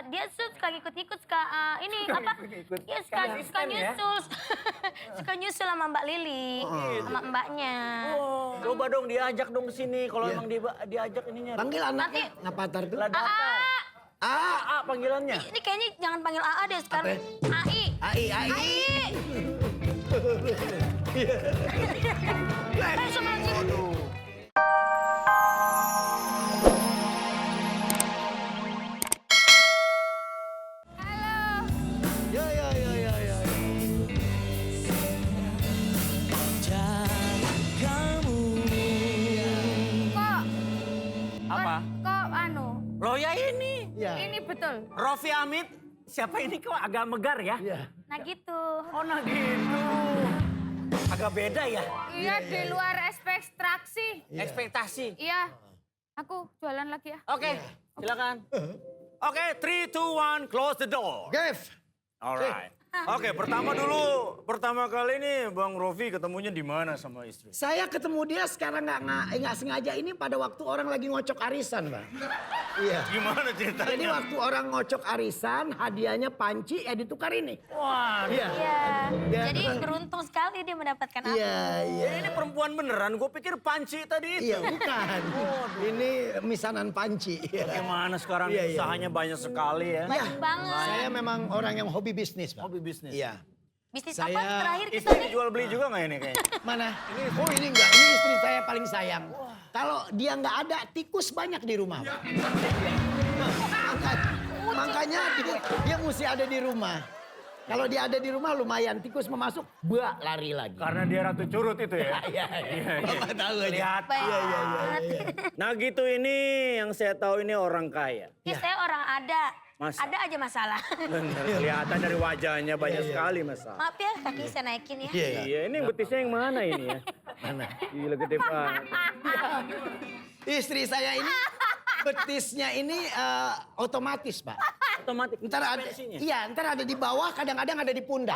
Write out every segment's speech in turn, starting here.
dia suka ikut-ikut, suka ini apa? Iya suka nyusul. Suka nyusul sama Mbak Lili, sama mbaknya. Oh, coba dong diajak dong ke sini kalau emang diajak ininya. Panggil anaknya, ngapatar tuh. Panggilannya. Ini kayaknya jangan panggil AA deh sekarang. AI. AI. Loh ya ini. Ini betul. Raffi Ahmad. Siapa ini kok agak megar ya? Nah gitu. Oh nah gitu. Agak beda ya? Iya, di luar ekspektasi. Ekspektasi. Iya. Aku jualan lagi ya. Oke, silakan. Oke, 3, 2, 1, close the door. Gev. Alright. Oke, pertama kali nih Bang Rofi ketemunya di mana sama istri? Saya ketemu dia sekarang nggak sengaja ini pada waktu orang lagi ngocok arisan, Bang. Iya. Gimana ceritanya? Jadi waktu orang ngocok arisan, hadiahnya panci, ditukar ini. Wah, Iya. Dia Jadi memang- beruntung sekali dia mendapatkan aku. Iya. ini perempuan beneran. Gue pikir panci tadi itu. Iya, bukan. Ini misanan panci. Bagaimana sekarang Iya. usahanya banyak sekali ya? Banyak banget. Saya memang orang yang hobi bisnis, Pak. Hobi bisnis. Iya. Bisnis Saya- apa terakhir kita Istri nih? jual beli juga nggak ini kayaknya? Mana? Oh ini enggak, ini istri saya paling sayang. Kalau dia nggak ada, tikus banyak di rumah, Pak. Makanya dia mesti ada di rumah. Kalau dia ada di rumah lumayan, tikus mau masuk, lari lagi. Karena dia ratu curut itu ya? Iya. Bapak tahu aja. Lihat. Iya. Nah gitu ini yang saya tahu ini orang kaya. Ya, saya orang ada. Masa? Ada aja masalah. Bener, kelihatan dari wajahnya banyak sekali masalah. Maaf ya, kaki saya naikin ya. Iya, ini betisnya yang mana ini ya? Mana? Gila gede banget. Istri saya ini betisnya ini otomatis, Pak. Otomatis. Ntar ada, ntar ada di bawah, kadang-kadang ada di pundak.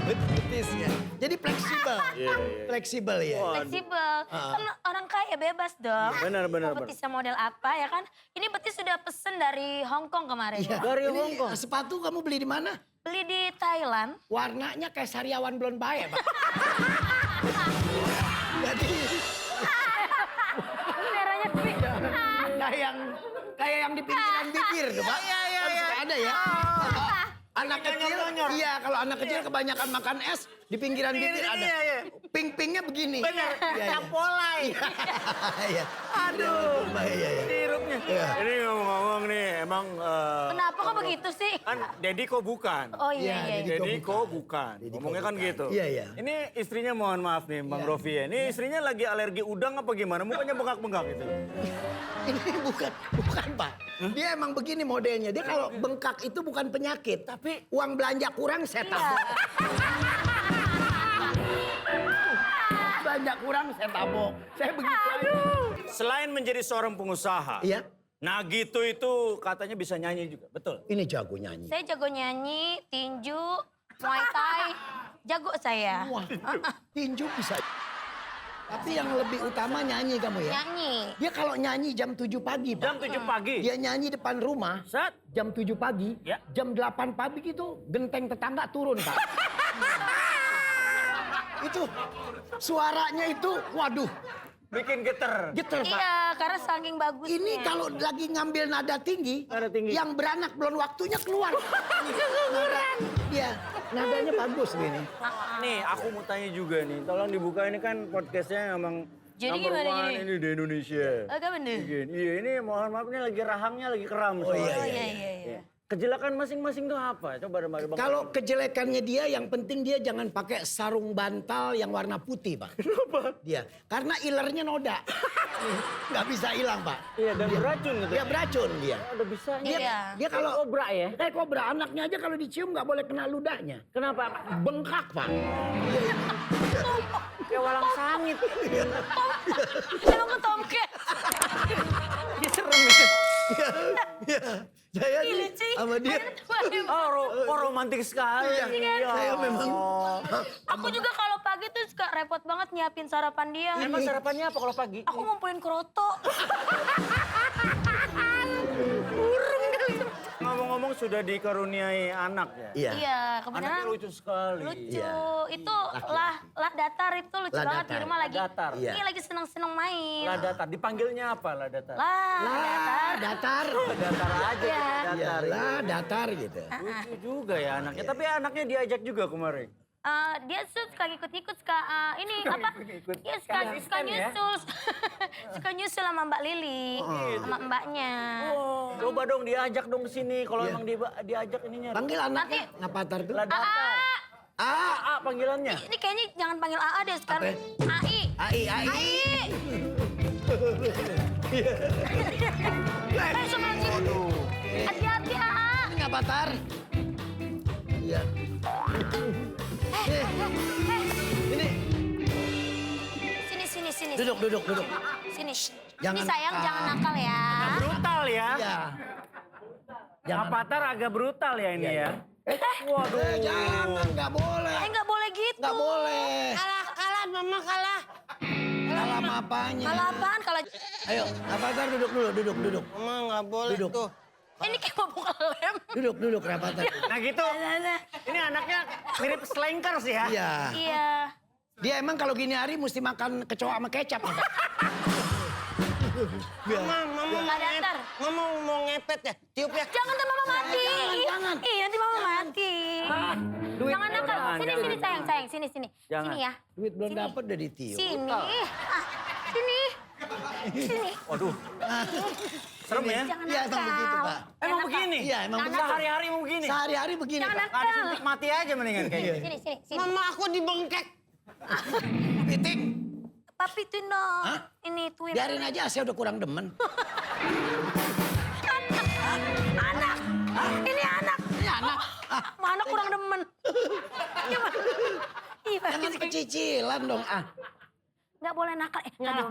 Betisnya. Jadi fleksibel. Fleksibel ya. Fleksibel. Kan orang kaya bebas dong. Benar. Mau betisnya model apa ya kan. Ini betis sudah pesen dari Hong Kong kemarin. Iya. Dari Ini Hong Kong. sepatu kamu beli di mana? Beli di Thailand. Warnanya kayak sariawan blond bae, Pak. Jadi Merahnya pink. kayak yang di pinggiran bibir tuh, Pak. Iya. Kan suka ada ya. Anak kecil, iya kalau anak kecil kebanyakan makan es, di pinggiran bibir ada. Iya. Ping-pingnya begini. Bener, Iya. campolai. Iya. Aduh, Iya. sirupnya. Iya. Ini ngomong-ngomong nih, emang... Kenapa kok begitu sih? Kan Dedi kok bukan. Oh iya. Deddy Dedi kok bukan. Ngomongnya kan gitu. Iya. Ini istrinya mohon maaf nih Bang Rofi ya. Ini istrinya lagi alergi udang apa gimana? Mukanya bengkak-bengkak gitu. Ini bukan Pak. Dia emang begini modelnya. Dia kalau bengkak itu bukan penyakit, tapi uang belanja kurang saya tabok. Belanja kurang saya tabok. Saya begitu aja. Selain menjadi seorang pengusaha, Iya. nah gitu itu katanya bisa nyanyi juga, betul? Ini jago nyanyi. Saya jago nyanyi, tinju, muay thai. Jago saya. Wah, tinju bisa. Tapi yang lebih utama nyanyi kamu ya. Nyanyi. Dia kalau nyanyi jam 7 pagi, Pak. Jam 7 pagi. Dia nyanyi depan rumah. Set. Jam 7 pagi, Ya. jam 8 pagi itu genteng tetangga turun, Pak. Itu suaranya itu, waduh, Bikin geter. geter, Pak. Iya, karena saking bagusnya. Ini kalau lagi ngambil nada tinggi, Nada tinggi. yang beranak belum waktunya keluar. Iya, nadanya bagus gini. Nih aku mau tanya juga nih, tolong dibuka ini kan podcastnya emang Jadi number gimana one jadi? ini di Indonesia. Agak bener. Iya ini mohon maaf ini lagi rahangnya lagi keram. Oh, iya, soalnya. Iya. Kejelekan masing-masing tuh apa? Coba Bang. Kalau kejelekannya dia, yang penting dia jangan pakai sarung bantal yang warna putih, Pak. Kenapa? Dia, karena ilernya noda. Nggak bisa hilang, Pak. Iya dan beracun gitu. Dia beracun dia. Udah bisa. Dia kalau Kobra ya? kobra anaknya aja kalau dicium nggak boleh kena ludahnya. Kenapa? Bengkak, Pak. Kayak walang sangit. Emang ke tomcat? Dia serem ya. Saya Ih, nih lucu. sama dia. Oh romantis sekali. Iya, saya memang. Aku juga kalau pagi tuh suka repot banget nyiapin sarapan dia. Emang sarapannya apa kalau pagi? Aku ngumpulin kroto. ngomong-ngomong sudah dikaruniai anak ya? Iya. Iya, kebenaran Anaknya lucu sekali. lucu. Iya. Itu lah datar itu lucu Lah banget di datar. rumah lagi. Datar. Iya. Ini lagi seneng-seneng main. Lah datar, dipanggilnya apa lah datar? Lah datar. Datar. Datar aja Iya. kita datar. Iyalah, datar gitu. Lucu juga ya anaknya, tapi anaknya diajak juga kemarin. Dia suka ikut-ikut suka ini apa? Ikut-ikut. Dia suka Asisten ya? nyusul. Suka nyusul sama Mbak Lili, sama mbaknya. Oh, coba dong diajak dong ke sini kalau emang diajak ininya. Panggil anaknya, ngapatar tuh? Lah datar. A panggilannya. Ini kayaknya jangan panggil AA deh sekarang. AI. Ai. Astagfirullahaladzim. Hati-hati AA. Ini ngapatar. Iya. Ini, Sini. duduk. Sini. Jangan Ini sayang nakal. jangan nakal ya. Brutal ya. iya. Avatar agak brutal ya ini ya. Waduh. Jangan, nggak boleh. Nggak boleh gitu. Nggak boleh. Kalah, mama kalah. Kalah sama apanya? Kalah apaan? Kalah. Ayo, Rapatar duduk dulu, duduk. Mama nggak boleh Duduk. tuh. Ini kayak mau buka lem. Duduk, Rapatar. Nah gitu. Ini anaknya mirip slankers ya. Iya. Iya. Dia emang kalau gini hari mesti makan kecoa sama kecap. Mama Nggak datar. Mama mau ngepet ya, tiup ya. Jangan tuh mama mati. Jangan. Ih, nanti mama mati. Jangan nakal. Sini sayang. Sini. Jangan. Sini ya. Duit belum dapat udah ditiup. Sini. Sini. Waduh. Serem ya. Jangan Iya, nakal. emang begitu, Pak. Emang begini? Iya, emang Jangan begitu. Sehari-hari mau begini. Sehari-hari begini, Jangan Pak. nakal. Ada suntik mati aja mendingan kayaknya. Sini. Mama aku dibengkek. Piting. Papi tuin dong. Hah? Ini tuin. Biarin aja, saya udah kurang demen. Anak. Ini anak. Ini anak. Mana kurang demen. Gimana? Ih, Pak. Jangan pecicilan dong. Nggak boleh nakal.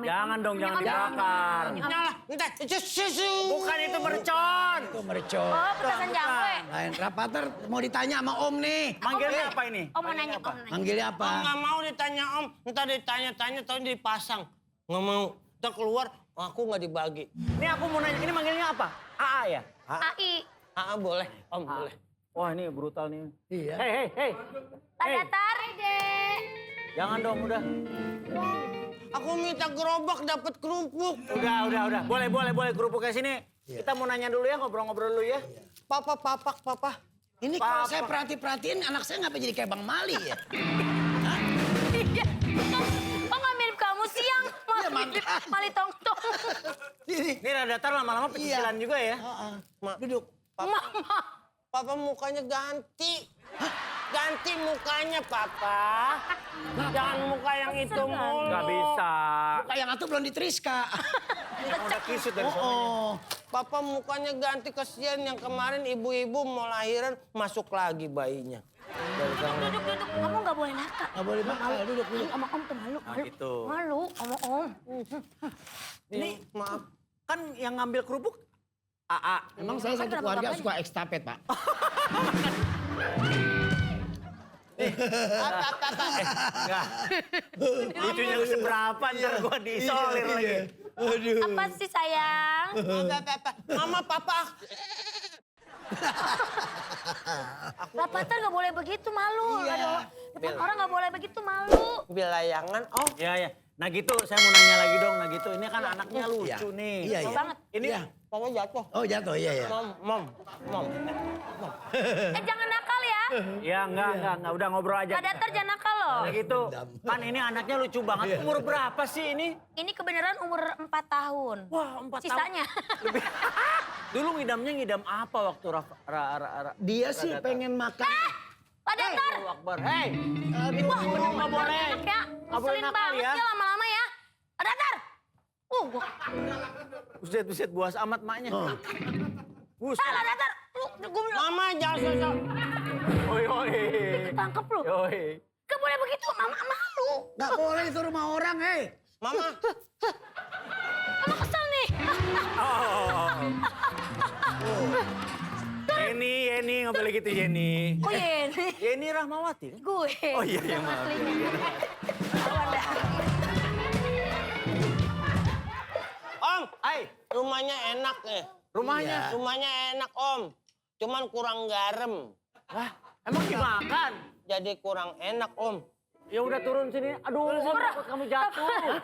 Jangan dong, jangan dibakar. Nyala, entar, susu. Bukan itu mercon. Itu mercon. Oh, petasan jangkwe. Lain Rapatar mau ditanya sama Om nih. Manggilnya apa ini? Om mau nanya, Om nanya. Manggilnya apa? Nggak mau ditanya Om, entar ditanya-tanya, tahu dipasang. Nggak mau, entar keluar, aku nggak dibagi. Ini aku mau nanya, ini manggilnya apa? AA ya? AI. Boleh, Om boleh. Wah ini brutal nih. Iya. Hei. Pak Datar. Dek. Jangan dong udah. Aku minta gerobak dapat kerupuk. Udah. Boleh kerupuknya sini. Kita mau nanya dulu ya, ngobrol-ngobrol dulu ya. Papa. Ini kalau saya perhatiin anak saya ngapa jadi kayak Bang Mali ya? Iya. Oh nggak mirip kamu siang. Iya, makanya. Mali tong-tong. Ini. Ini datar lama-lama pecicilan juga ya. Duduk. Mama. Papa mukanya ganti. Ganti mukanya, Papa. Jangan muka yang itu mulu. Gak bisa. Muka yang atuh belum diteriska. Udah kisut dari sana. Oh. Papa mukanya ganti, kesian yang kemarin ibu-ibu mau lahiran masuk lagi bayinya. Duduk. Kamu nggak boleh nakal. Nggak boleh bakal, duduk. Sama Om tuh malu. Gitu. Malu sama Om. Ini Maaf. kan yang ngambil kerupuk AA. Emang saya satu keluarga suka ekstafet, Pak. Enggak. Lucunya seberapa ntar gua diisolir lagi. Aduh. Apa sih sayang? Mama, Papa. Rapatar nggak boleh begitu malu. Iya. Aduh, depan orang nggak boleh begitu malu. Bilayangan, Om. Ya. Nah gitu, saya mau nanya lagi dong. Nah gitu, ini kan anaknya lucu Iya. nih. Iya. Banget. Ini Iya. Papa jatuh. Oh jatuh, iya. Mom. Jangan nakal ya. ya enggak. Udah ngobrol aja. Pak Datar jangan nakal loh. Nah gitu, kan ini anaknya lucu banget. Umur berapa sih ini? Ini kebenaran umur 4 tahun. Wah, 4 tahun. Sisanya. Dulu ngidam apa waktu Dia sih pengen makan. Pak Datar. Allahu Akbar. Hei, Wah, bener nggak boleh. enak ya. Nggak boleh Ngeselin nakal banget ya. ya lama-lama ya. Pak Datar. Gua. Buset buas amat maknya. Buset. Pak Datar. Gue bilang, Mama, jangan sosok. Oi. tangkep lu. Yoi. Gak boleh begitu, mama malu. Nggak boleh itu rumah orang, hei. Mama. Mama kesel nih. Yeni, nggak boleh gitu Yeni. Oh iya, Yeni Rahmawati kan? gue. Oh iya, maaf. Aslinya. Lawan dah. Om, Hai, rumahnya enak rumahnya. Rumahnya enak, Om. cuman kurang garam. Hah? Emang dimakan? Jadi kurang enak, Om. Ya udah turun sini. Aduh, Om, takut kamu jatuh.